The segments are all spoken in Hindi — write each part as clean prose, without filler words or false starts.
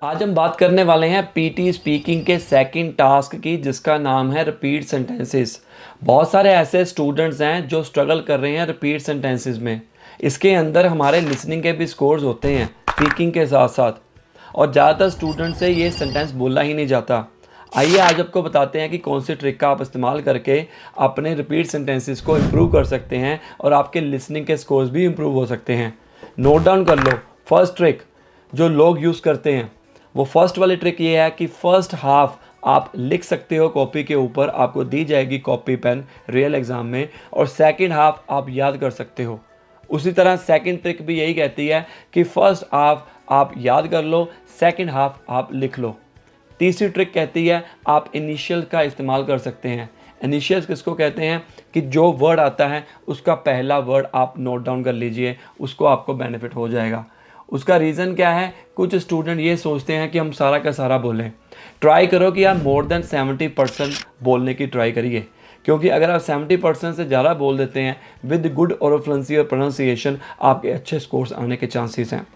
आज हम बात करने वाले हैं पीटी स्पीकिंग के सेकंड टास्क की, जिसका नाम है रिपीट सेंटेंसेस। बहुत सारे ऐसे स्टूडेंट्स हैं जो स्ट्रगल कर रहे हैं रिपीट सेंटेंसेस में। इसके अंदर हमारे लिसनिंग के भी स्कोर्स होते हैं स्पीकिंग के साथ साथ, और ज़्यादातर स्टूडेंट से ये सेंटेंस बोला ही नहीं जाता। आइए आज आपको बताते हैं कि कौन सी ट्रिक का आप इस्तेमाल करके अपने रिपीट सेंटेंसेस को इम्प्रूव कर सकते हैं और आपके लिसनिंग के स्कोर्स भी इम्प्रूव हो सकते हैं। नोट डाउन कर लो। फर्स्ट ट्रिक जो लोग यूज़ करते हैं, वो फर्स्ट वाली ट्रिक ये है कि फ़र्स्ट हाफ आप लिख सकते हो कॉपी के ऊपर, आपको दी जाएगी कॉपी पेन रियल एग्ज़ाम में, और सेकंड हाफ आप याद कर सकते हो। उसी तरह सेकंड ट्रिक भी यही कहती है कि फ़र्स्ट हाफ आप याद कर लो, सेकंड हाफ आप लिख लो। तीसरी ट्रिक कहती है आप इनिशियल का इस्तेमाल कर सकते हैं। इनिशियल्स किसको कहते हैं कि जो वर्ड आता है उसका पहला वर्ड आप नोट डाउन कर लीजिए, उसको आपको बेनिफिट हो जाएगा। उसका रीज़न क्या है, कुछ स्टूडेंट ये सोचते हैं कि हम सारा का सारा बोलें। ट्राई करो कि आप मोर देन 70% बोलने की ट्राई करिए, क्योंकि अगर आप 70% से ज़्यादा बोल देते हैं विद गुड ओरोफ्लुएंसी और प्रोनाउंसिएशन, आपके अच्छे स्कोर्स आने के चांसेस हैं।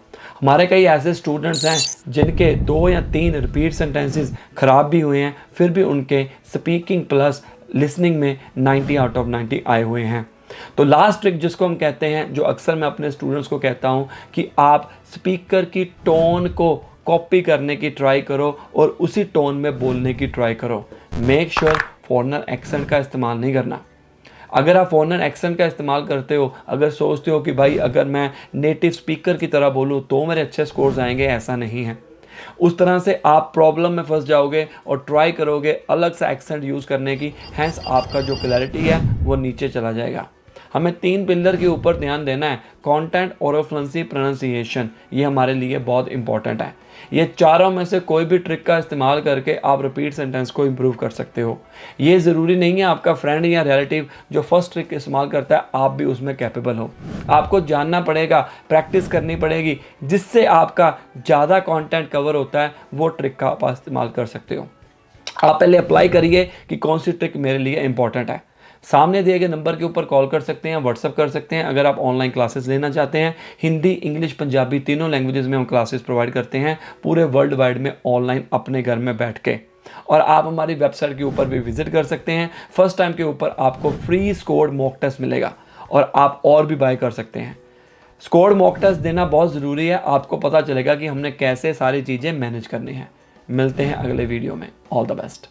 हमारे कई ऐसे स्टूडेंट्स हैं जिनके 2 या 3 रिपीट सेंटेंसेस ख़राब भी हुए हैं, फिर भी उनके स्पीकिंग प्लस लिसनिंग में 90 आउट ऑफ 90 आए हुए हैं। तो लास्ट ट्रिक जिसको हम कहते हैं, जो अक्सर मैं अपने स्टूडेंट्स को कहता हूं कि आप स्पीकर की टोन को कॉपी करने की ट्राई करो और उसी टोन में बोलने की ट्राई करो। मेक श्योर फॉरेनर एक्सेंट का इस्तेमाल नहीं करना। अगर आप फॉरेनर एक्सेंट का इस्तेमाल करते हो, अगर सोचते हो कि भाई अगर मैं नेटिव स्पीकर की तरह बोलूँ तो मेरे अच्छे स्कोर्स आएंगे, ऐसा नहीं है। उस तरह से आप प्रॉब्लम में फंस जाओगे और ट्राई करोगे अलग सा एक्सेंट यूज़ करने की, हैंस आपका जो क्लैरिटी है वो नीचे चला जाएगा। हमें 3 पिलर के ऊपर ध्यान देना है, कंटेंट, ओरोफ्लुएंसी, प्रोनाउंसिएशन। ये हमारे लिए बहुत इंपॉर्टेंट है। ये चारों में से कोई भी ट्रिक का इस्तेमाल करके आप रिपीट सेंटेंस को इम्प्रूव कर सकते हो। ये ज़रूरी नहीं है आपका फ्रेंड या रिलेटिव जो फर्स्ट ट्रिक इस्तेमाल करता है आप भी उसमें कैपेबल हो। आपको जानना पड़ेगा, प्रैक्टिस करनी पड़ेगी, जिससे आपका ज़्यादा कंटेंट कवर होता है, वो ट्रिक का आप इस्तेमाल कर सकते हो। आप पहले अप्लाई करिए कि कौन सी ट्रिक मेरे लिए इंपॉर्टेंट है। सामने दिए गए नंबर के ऊपर कॉल कर सकते हैं, व्हाट्सअप कर सकते हैं। अगर आप ऑनलाइन क्लासेस लेना चाहते हैं, हिंदी, इंग्लिश, पंजाबी तीनों लैंग्वेजेस में हम क्लासेस प्रोवाइड करते हैं, पूरे वर्ल्ड वाइड में ऑनलाइन अपने घर में बैठ के। और आप हमारी वेबसाइट के ऊपर भी विजिट कर सकते हैं। फर्स्ट टाइम के ऊपर आपको फ्री स्कोर्ड मॉक टेस्ट मिलेगा और आप और भी बाय कर सकते हैं। स्कोर्ड मॉक टेस्ट देना बहुत ज़रूरी है, आपको पता चलेगा कि हमने कैसे सारी चीज़ें मैनेज करनी है। मिलते हैं अगले वीडियो में। All the best.